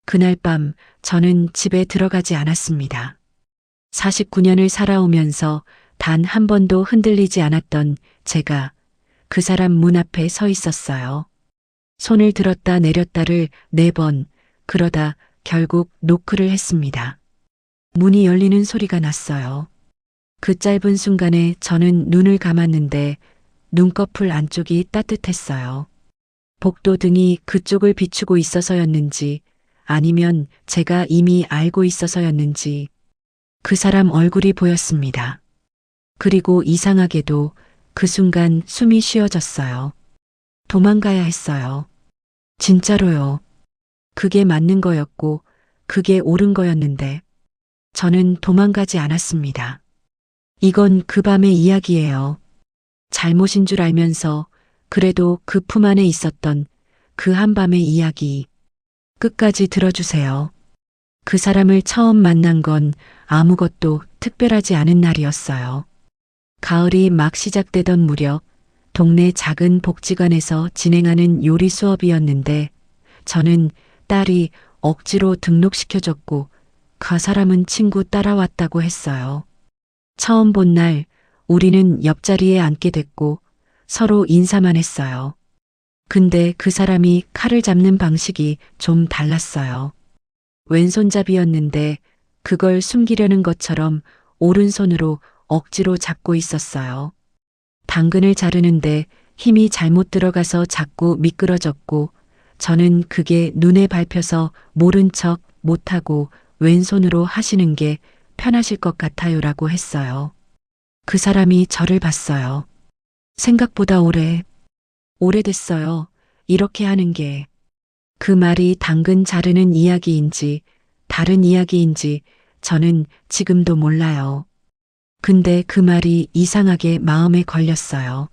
그날 밤 저는 집에 들어가지 않았습니다. 49년을 살아오면서 단 한 번도 흔들리지 않았던 제가 그 사람 문 앞에 서 있었어요. 손을 들었다 내렸다를 4번, 그러다 결국 노크를 했습니다. 문이 열리는 소리가 났어요. 그 짧은 순간에 저는 눈을 감았는데 눈꺼풀 안쪽이 따뜻했어요. 복도등이 그쪽을 비추고 있어서였는지 아니면 제가 이미 알고 있어서였는지 그 사람 얼굴이 보였습니다. 그리고 이상하게도 그 순간 숨이 쉬어졌어요. 도망가야 했어요. 진짜로요. 그게 맞는 거였고 그게 옳은 거였는데 저는 도망가지 않았습니다. 이건 그 밤의 이야기예요. 잘못인 줄 알면서 그래도 그 품 안에 있었던 그 한밤의 이야기 끝까지 들어주세요. 그 사람을 처음 만난 건 아무것도 특별하지 않은 날이었어요. 가을이 막 시작되던 무렵 동네 작은 복지관에서 진행하는 요리 수업이었는데 저는 딸이 억지로 등록시켜줬고 그 사람은 친구 따라왔다고 했어요. 처음 본 날 우리는 옆자리에 앉게 됐고 서로 인사만 했어요. 근데 그 사람이 칼을 잡는 방식이 좀 달랐어요. 왼손잡이였는데 그걸 숨기려는 것처럼 오른손으로 억지로 잡고 있었어요. 당근을 자르는데 힘이 잘못 들어가서 자꾸 미끄러졌고 저는 그게 눈에 밟혀서 모른 척 못하고 왼손으로 하시는 게 편하실 것 같아요라고 했어요. 그 사람이 저를 봤어요. 생각보다 오래됐어요. 이렇게 하는 게. 그 말이 당근 자르는 이야기인지 다른 이야기인지 저는 지금도 몰라요. 근데 그 말이 이상하게 마음에 걸렸어요.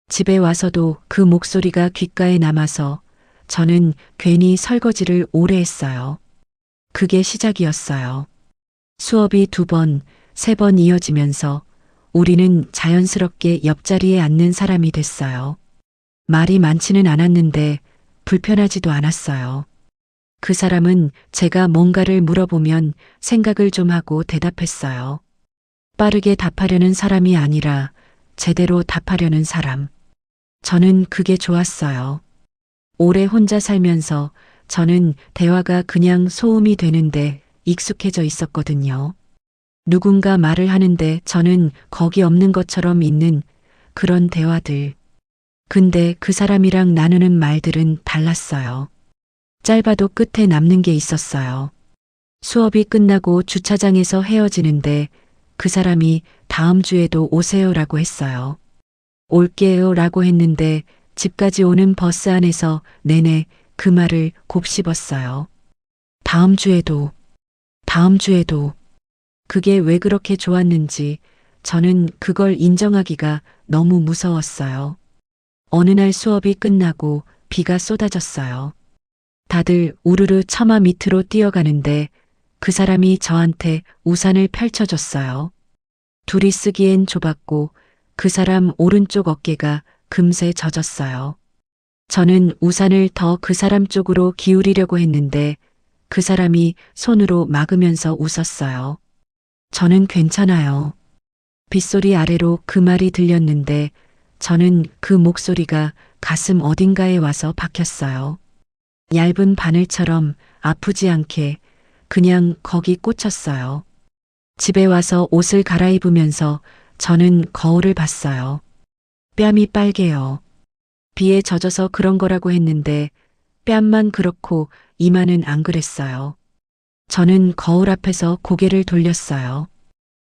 집에 와서도 그 목소리가 귓가에 남아서 저는 괜히 설거지를 오래 했어요. 그게 시작이었어요. 수업이 2번, 3번 이어지면서 우리는 자연스럽게 옆자리에 앉는 사람이 됐어요. 말이 많지는 않았는데 불편하지도 않았어요. 그 사람은 제가 뭔가를 물어보면 생각을 좀 하고 대답했어요. 빠르게 답하려는 사람이 아니라 제대로 답하려는 사람. 저는 그게 좋았어요. 오래 혼자 살면서 저는 대화가 그냥 소음이 되는데 익숙해져 있었거든요. 누군가 말을 하는데 저는 거기 없는 것처럼 있는 그런 대화들. 근데 그 사람이랑 나누는 말들은 달랐어요. 짧아도 끝에 남는 게 있었어요. 수업이 끝나고 주차장에서 헤어지는데 그 사람이 다음 주에도 오세요라고 했어요. 올게요라고 했는데 집까지 오는 버스 안에서 내내 그 말을 곱씹었어요. 다음 주에도. 그게 왜 그렇게 좋았는지 저는 그걸 인정하기가 너무 무서웠어요. 어느 날 수업이 끝나고 비가 쏟아졌어요. 다들 우르르 처마 밑으로 뛰어가는데 그 사람이 저한테 우산을 펼쳐줬어요. 둘이 쓰기엔 좁았고 그 사람 오른쪽 어깨가 금세 젖었어요. 저는 우산을 더 그 사람 쪽으로 기울이려고 했는데 그 사람이 손으로 막으면서 웃었어요. 저는 괜찮아요. 빗소리 아래로 그 말이 들렸는데 저는 그 목소리가 가슴 어딘가에 와서 박혔어요. 얇은 바늘처럼 아프지 않게 그냥 거기 꽂혔어요. 집에 와서 옷을 갈아입으면서 저는 거울을 봤어요. 뺨이 빨개요. 비에 젖어서 그런 거라고 했는데 뺨만 그렇고 이마는 안 그랬어요. 저는 거울 앞에서 고개를 돌렸어요.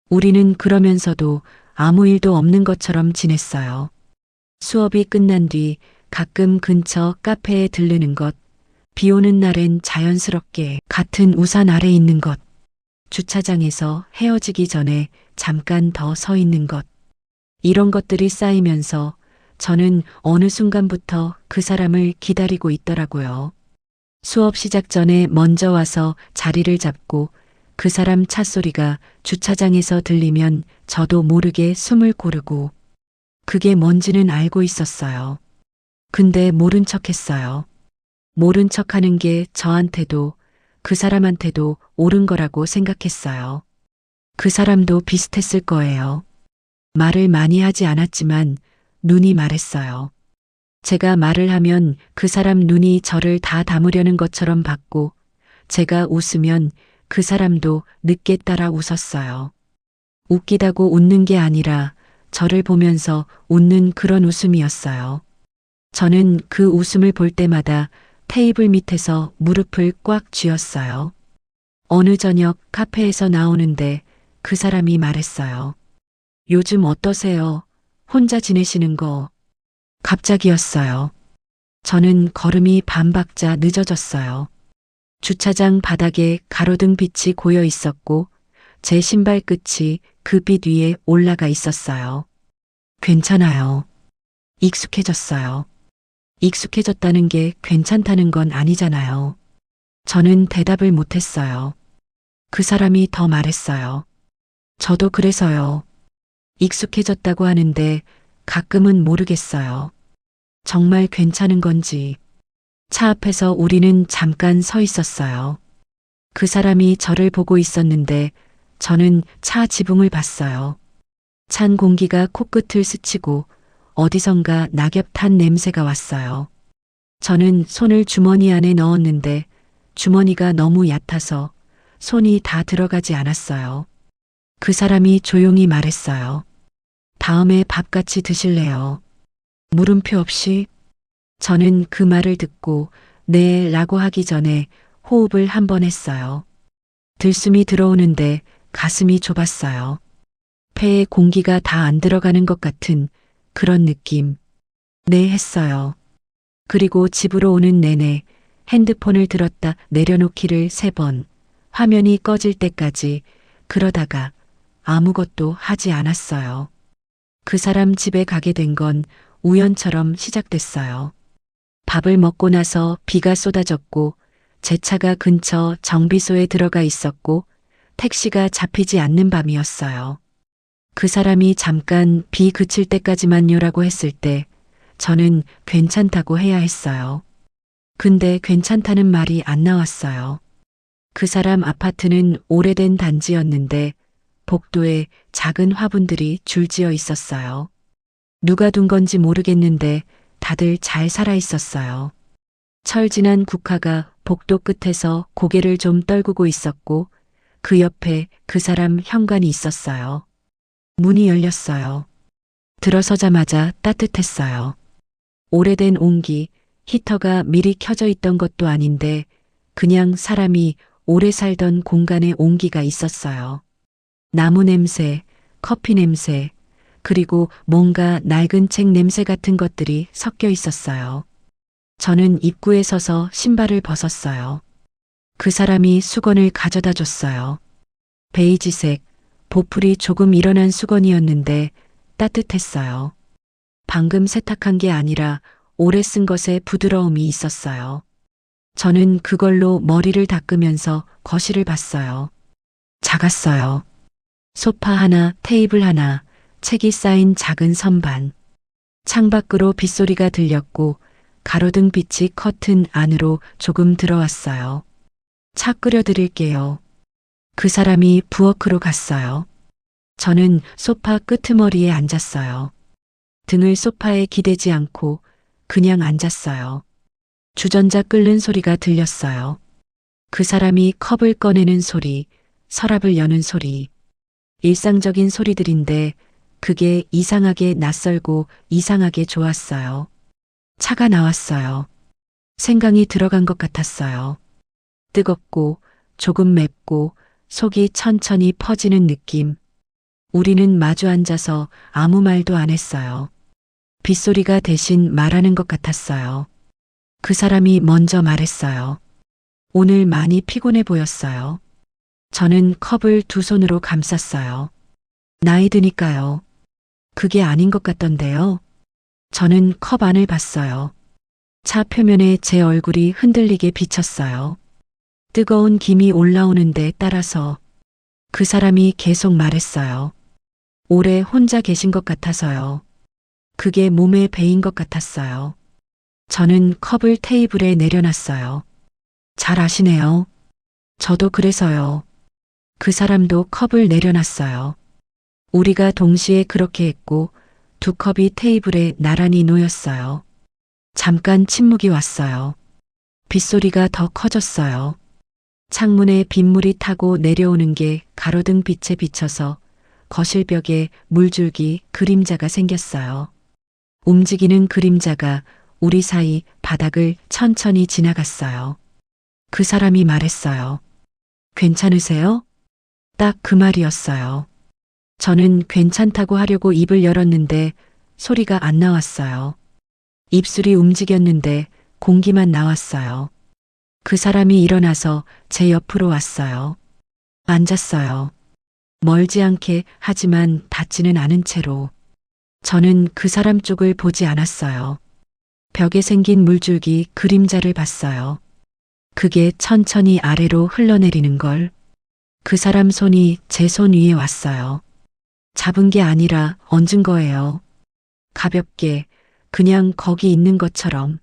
우리는 그러면서도 아무 일도 없는 것처럼 지냈어요. 수업이 끝난 뒤 가끔 근처 카페에 들르는 것, 비 오는 날엔 자연스럽게 같은 우산 아래 있는 것, 주차장에서 헤어지기 전에 잠깐 더 서 있는 것, 이런 것들이 쌓이면서 저는 어느 순간부터 그 사람을 기다리고 있더라고요. 수업 시작 전에 먼저 와서 자리를 잡고 그 사람 차 소리가 주차장에서 들리면 저도 모르게 숨을 고르고 그게 뭔지는 알고 있었어요. 근데 모른 척 했어요. 모른 척 하는 게 저한테도 그 사람한테도 옳은 거라고 생각했어요. 그 사람도 비슷했을 거예요. 말을 많이 하지 않았지만 눈이 말했어요. 제가 말을 하면 그 사람 눈이 저를 다 담으려는 것처럼 봤고, 제가 웃으면 그 사람도 늦게 따라 웃었어요. 웃기다고 웃는 게 아니라 저를 보면서 웃는 그런 웃음이었어요. 저는 그 웃음을 볼 때마다 테이블 밑에서 무릎을 꽉 쥐었어요. 어느 저녁 카페에서 나오는데 그 사람이 말했어요. 요즘 어떠세요? 혼자 지내시는 거. 갑자기였어요. 저는 걸음이 반 박자 늦어졌어요. 주차장 바닥에 가로등 빛이 고여 있었고 제 신발 끝이 그 빛 위에 올라가 있었어요. 괜찮아요. 익숙해졌어요. 익숙해졌다는 게 괜찮다는 건 아니잖아요. 저는 대답을 못했어요. 그 사람이 더 말했어요. 저도 그래서요. 익숙해졌다고 하는데 가끔은 모르겠어요. 정말 괜찮은 건지. 차 앞에서 우리는 잠깐 서 있었어요. 그 사람이 저를 보고 있었는데 저는 차 지붕을 봤어요. 찬 공기가 코끝을 스치고 어디선가 낙엽 탄 냄새가 왔어요. 저는 손을 주머니 안에 넣었는데 주머니가 너무 얕아서 손이 다 들어가지 않았어요. 그 사람이 조용히 말했어요. 다음에 밥 같이 드실래요? 물음표 없이. 저는 그 말을 듣고 네 라고 하기 전에 호흡을 한 번 했어요. 들숨이 들어오는데 가슴이 좁았어요. 폐에 공기가 다 안 들어가는 것 같은 그런 느낌. 네 했어요. 그리고 집으로 오는 내내 핸드폰을 들었다 내려놓기를 3번, 화면이 꺼질 때까지 그러다가 아무것도 하지 않았어요. 그 사람 집에 가게 된 건 우연처럼 시작됐어요. 밥을 먹고 나서 비가 쏟아졌고 제 차가 근처 정비소에 들어가 있었고 택시가 잡히지 않는 밤이었어요. 그 사람이 잠깐 비 그칠 때까지만요라고 했을 때 저는 괜찮다고 해야 했어요. 근데 괜찮다는 말이 안 나왔어요. 그 사람 아파트는 오래된 단지였는데 복도에 작은 화분들이 줄지어 있었어요. 누가 둔 건지 모르겠는데 다들 잘 살아 있었어요. 철진한 국화가 복도 끝에서 고개를 좀 떨구고 있었고 그 옆에 그 사람 현관이 있었어요. 문이 열렸어요. 들어서자마자 따뜻했어요. 오래된 온기, 히터가 미리 켜져 있던 것도 아닌데 그냥 사람이 오래 살던 공간에 온기가 있었어요. 나무 냄새, 커피 냄새, 그리고 뭔가 낡은 책 냄새 같은 것들이 섞여 있었어요. 저는 입구에 서서 신발을 벗었어요. 그 사람이 수건을 가져다 줬어요. 베이지색, 보풀이 조금 일어난 수건이었는데 따뜻했어요. 방금 세탁한 게 아니라 오래 쓴 것에 부드러움이 있었어요. 저는 그걸로 머리를 닦으면서 거실을 봤어요. 작았어요. 소파 하나, 테이블 하나, 책이 쌓인 작은 선반. 창밖으로 빗소리가 들렸고 가로등 빛이 커튼 안으로 조금 들어왔어요. 차 끓여드릴게요. 그 사람이 부엌으로 갔어요. 저는 소파 끄트머리에 앉았어요. 등을 소파에 기대지 않고 그냥 앉았어요. 주전자 끓는 소리가 들렸어요. 그 사람이 컵을 꺼내는 소리, 서랍을 여는 소리. 일상적인 소리들인데 그게 이상하게 낯설고 이상하게 좋았어요. 차가 나왔어요. 생강이 들어간 것 같았어요. 뜨겁고 조금 맵고 속이 천천히 퍼지는 느낌. 우리는 마주 앉아서 아무 말도 안 했어요. 빗소리가 대신 말하는 것 같았어요. 그 사람이 먼저 말했어요. 오늘 많이 피곤해 보였어요. 저는 컵을 두 손으로 감쌌어요. 나이 드니까요. 그게 아닌 것 같던데요. 저는 컵 안을 봤어요. 차 표면에 제 얼굴이 흔들리게 비쳤어요. 뜨거운 김이 올라오는데 따라서 그 사람이 계속 말했어요. 오래 혼자 계신 것 같아서요. 그게 몸에 배인 것 같았어요. 저는 컵을 테이블에 내려놨어요. 잘 아시네요. 저도 그래서요. 그 사람도 컵을 내려놨어요. 우리가 동시에 그렇게 했고 두 컵이 테이블에 나란히 놓였어요. 잠깐 침묵이 왔어요. 빗소리가 더 커졌어요. 창문에 빗물이 타고 내려오는 게 가로등 빛에 비쳐서 거실 벽에 물줄기 그림자가 생겼어요. 움직이는 그림자가 우리 사이 바닥을 천천히 지나갔어요. 그 사람이 말했어요. 괜찮으세요? 딱 그 말이었어요. 저는 괜찮다고 하려고 입을 열었는데 소리가 안 나왔어요. 입술이 움직였는데 공기만 나왔어요. 그 사람이 일어나서 제 옆으로 왔어요. 앉았어요. 멀지 않게 하지만 닿지는 않은 채로. 저는 그 사람 쪽을 보지 않았어요. 벽에 생긴 물줄기 그림자를 봤어요. 그게 천천히 아래로 흘러내리는 걸. 그 사람 손이 제 손 위에 왔어요. 잡은 게 아니라 얹은 거예요. 가볍게, 그냥 거기 있는 것처럼.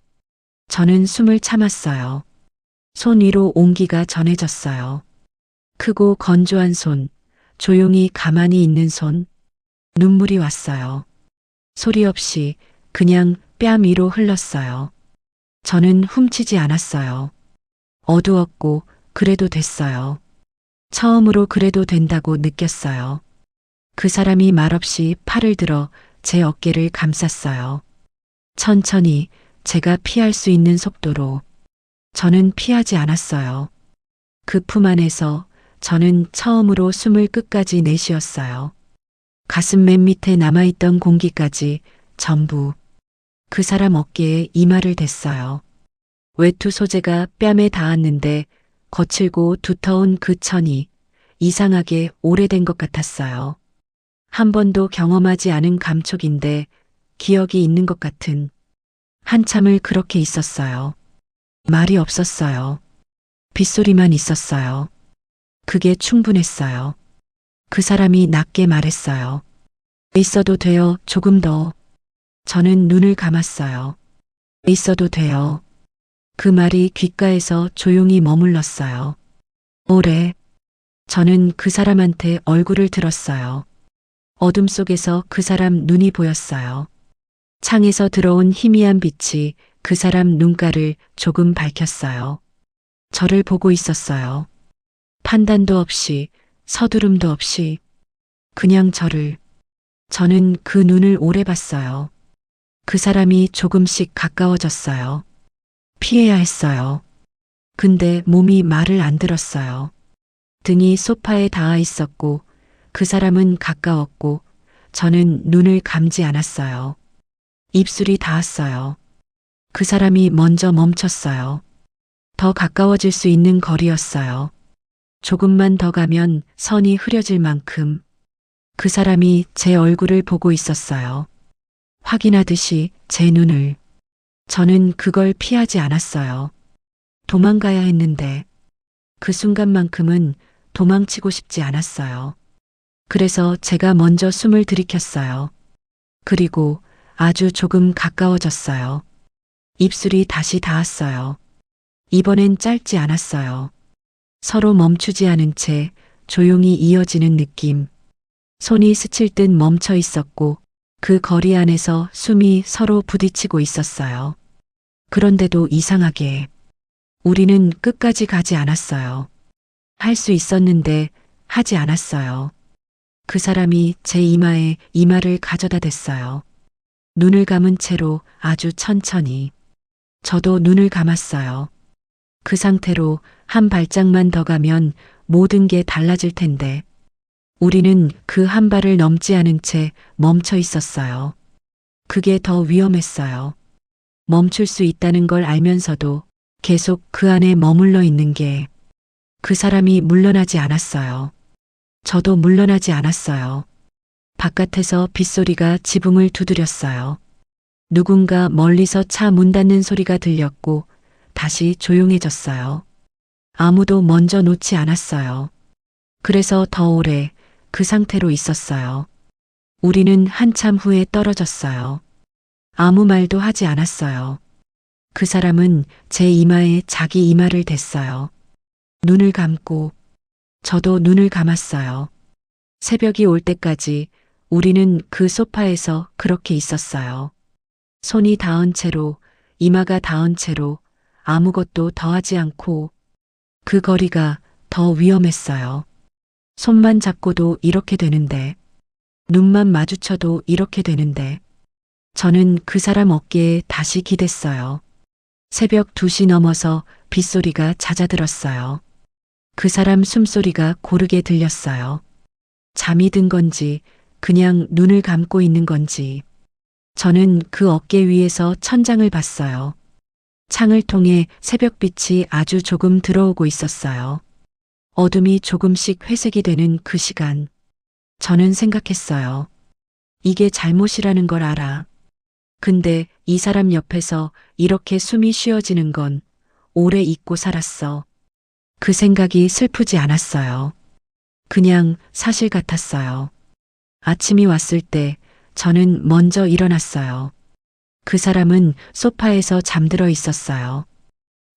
저는 숨을 참았어요. 손 위로 온기가 전해졌어요. 크고 건조한 손, 조용히 가만히 있는 손. 눈물이 왔어요. 소리 없이 그냥 뺨 위로 흘렀어요. 저는 훔치지 않았어요. 어두웠고 그래도 됐어요. 처음으로 그래도 된다고 느꼈어요. 그 사람이 말없이 팔을 들어 제 어깨를 감쌌어요. 천천히 제가 피할 수 있는 속도로. 저는 피하지 않았어요. 그 품 안에서 저는 처음으로 숨을 끝까지 내쉬었어요. 가슴 맨 밑에 남아있던 공기까지 전부 그 사람 어깨에 이마를 댔어요. 외투 소재가 뺨에 닿았는데 거칠고 두터운 그 천이 이상하게 오래된 것 같았어요. 한 번도 경험하지 않은 감촉인데 기억이 있는 것 같은. 한참을 그렇게 있었어요. 말이 없었어요. 빗소리만 있었어요. 그게 충분했어요. 그 사람이 낮게 말했어요. 있어도 돼요, 조금 더. 저는 눈을 감았어요. 있어도 돼요. 그 말이 귓가에서 조용히 머물렀어요. 오래. 저는 그 사람한테 얼굴을 들었어요. 어둠 속에서 그 사람 눈이 보였어요. 창에서 들어온 희미한 빛이 그 사람 눈가를 조금 밝혔어요. 저를 보고 있었어요. 판단도 없이, 서두름도 없이, 그냥 저를. 저는 그 눈을 오래 봤어요. 그 사람이 조금씩 가까워졌어요. 피해야 했어요. 근데 몸이 말을 안 들었어요. 등이 소파에 닿아 있었고 그 사람은 가까웠고 저는 눈을 감지 않았어요. 입술이 닿았어요. 그 사람이 먼저 멈췄어요. 더 가까워질 수 있는 거리였어요. 조금만 더 가면 선이 흐려질 만큼. 그 사람이 제 얼굴을 보고 있었어요. 확인하듯이 제 눈을. 저는 그걸 피하지 않았어요. 도망가야 했는데 그 순간만큼은 도망치고 싶지 않았어요. 그래서 제가 먼저 숨을 들이켰어요. 그리고 아주 조금 가까워졌어요. 입술이 다시 닿았어요. 이번엔 짧지 않았어요. 서로 멈추지 않은 채 조용히 이어지는 느낌. 손이 스칠 듯 멈춰 있었고 그 거리 안에서 숨이 서로 부딪히고 있었어요. 그런데도 이상하게 우리는 끝까지 가지 않았어요. 할 수 있었는데 하지 않았어요. 그 사람이 제 이마에 이마를 가져다 댔어요. 눈을 감은 채로 아주 천천히. 저도 눈을 감았어요. 그 상태로 한 발짝만 더 가면 모든 게 달라질 텐데. 우리는 그 한 발을 넘지 않은 채 멈춰 있었어요. 그게 더 위험했어요. 멈출 수 있다는 걸 알면서도 계속 그 안에 머물러 있는 게. 그 사람이 물러나지 않았어요. 저도 물러나지 않았어요. 바깥에서 빗소리가 지붕을 두드렸어요. 누군가 멀리서 차 문 닫는 소리가 들렸고 다시 조용해졌어요. 아무도 먼저 놓지 않았어요. 그래서 더 오래 그 상태로 있었어요. 우리는 한참 후에 떨어졌어요. 아무 말도 하지 않았어요. 그 사람은 제 이마에 자기 이마를 댔어요. 눈을 감고 저도 눈을 감았어요. 새벽이 올 때까지 우리는 그 소파에서 그렇게 있었어요. 손이 닿은 채로, 이마가 닿은 채로 아무것도 더하지 않고 그 거리가 더 위험했어요. 손만 잡고도 이렇게 되는데, 눈만 마주쳐도 이렇게 되는데, 저는 그 사람 어깨에 다시 기댔어요. 새벽 2시 넘어서 빗소리가 잦아들었어요. 그 사람 숨소리가 고르게 들렸어요. 잠이 든 건지, 그냥 눈을 감고 있는 건지. 저는 그 어깨 위에서 천장을 봤어요. 창을 통해 새벽빛이 아주 조금 들어오고 있었어요. 어둠이 조금씩 회색이 되는 그 시간. 저는 생각했어요. 이게 잘못이라는 걸 알아. 근데 이 사람 옆에서 이렇게 숨이 쉬어지는 건 오래 잊고 살았어. 그 생각이 슬프지 않았어요. 그냥 사실 같았어요. 아침이 왔을 때 저는 먼저 일어났어요. 그 사람은 소파에서 잠들어 있었어요.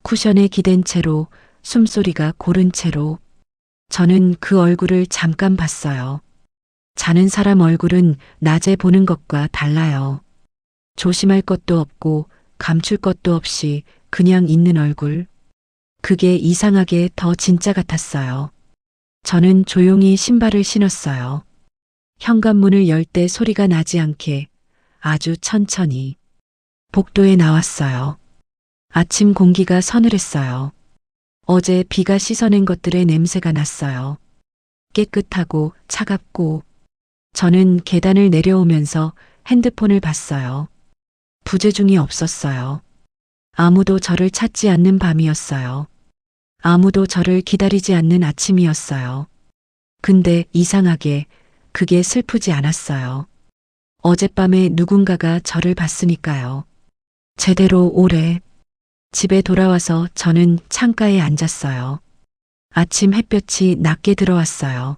쿠션에 기댄 채로, 숨소리가 고른 채로. 저는 그 얼굴을 잠깐 봤어요. 자는 사람 얼굴은 낮에 보는 것과 달라요. 조심할 것도 없고 감출 것도 없이 그냥 있는 얼굴. 그게 이상하게 더 진짜 같았어요. 저는 조용히 신발을 신었어요. 현관문을 열 때 소리가 나지 않게 아주 천천히 복도에 나왔어요. 아침 공기가 서늘했어요. 어제 비가 씻어낸 것들의 냄새가 났어요. 깨끗하고 차갑고. 저는 계단을 내려오면서 핸드폰을 봤어요. 부재중이 없었어요. 아무도 저를 찾지 않는 밤이었어요. 아무도 저를 기다리지 않는 아침이었어요. 근데 이상하게 그게 슬프지 않았어요. 어젯밤에 누군가가 저를 봤으니까요. 제대로 오래. 집에 돌아와서 저는 창가에 앉았어요. 아침 햇볕이 낮게 들어왔어요.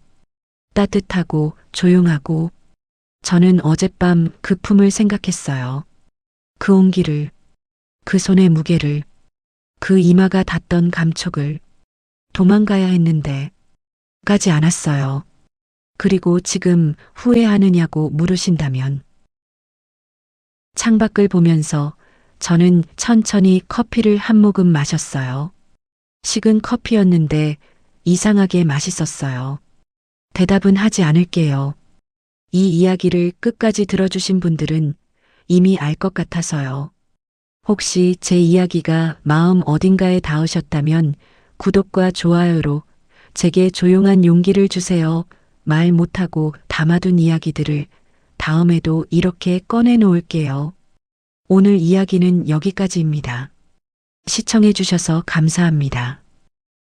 따뜻하고 조용하고. 저는 어젯밤 그 품을 생각했어요. 그 온기를, 그 손의 무게를, 그 이마가 닿던 감촉을. 도망가야 했는데 가지 않았어요. 그리고 지금 후회하느냐고 물으신다면. 창밖을 보면서 저는 천천히 커피를 한 모금 마셨어요. 식은 커피였는데 이상하게 맛있었어요. 대답은 하지 않을게요. 이 이야기를 끝까지 들어주신 분들은 이미 알 것 같아서요. 혹시 제 이야기가 마음 어딘가에 닿으셨다면 구독과 좋아요로 제게 조용한 용기를 주세요. 말 못하고 담아둔 이야기들을 다음에도 이렇게 꺼내놓을게요. 오늘 이야기는 여기까지입니다. 시청해 주셔서 감사합니다.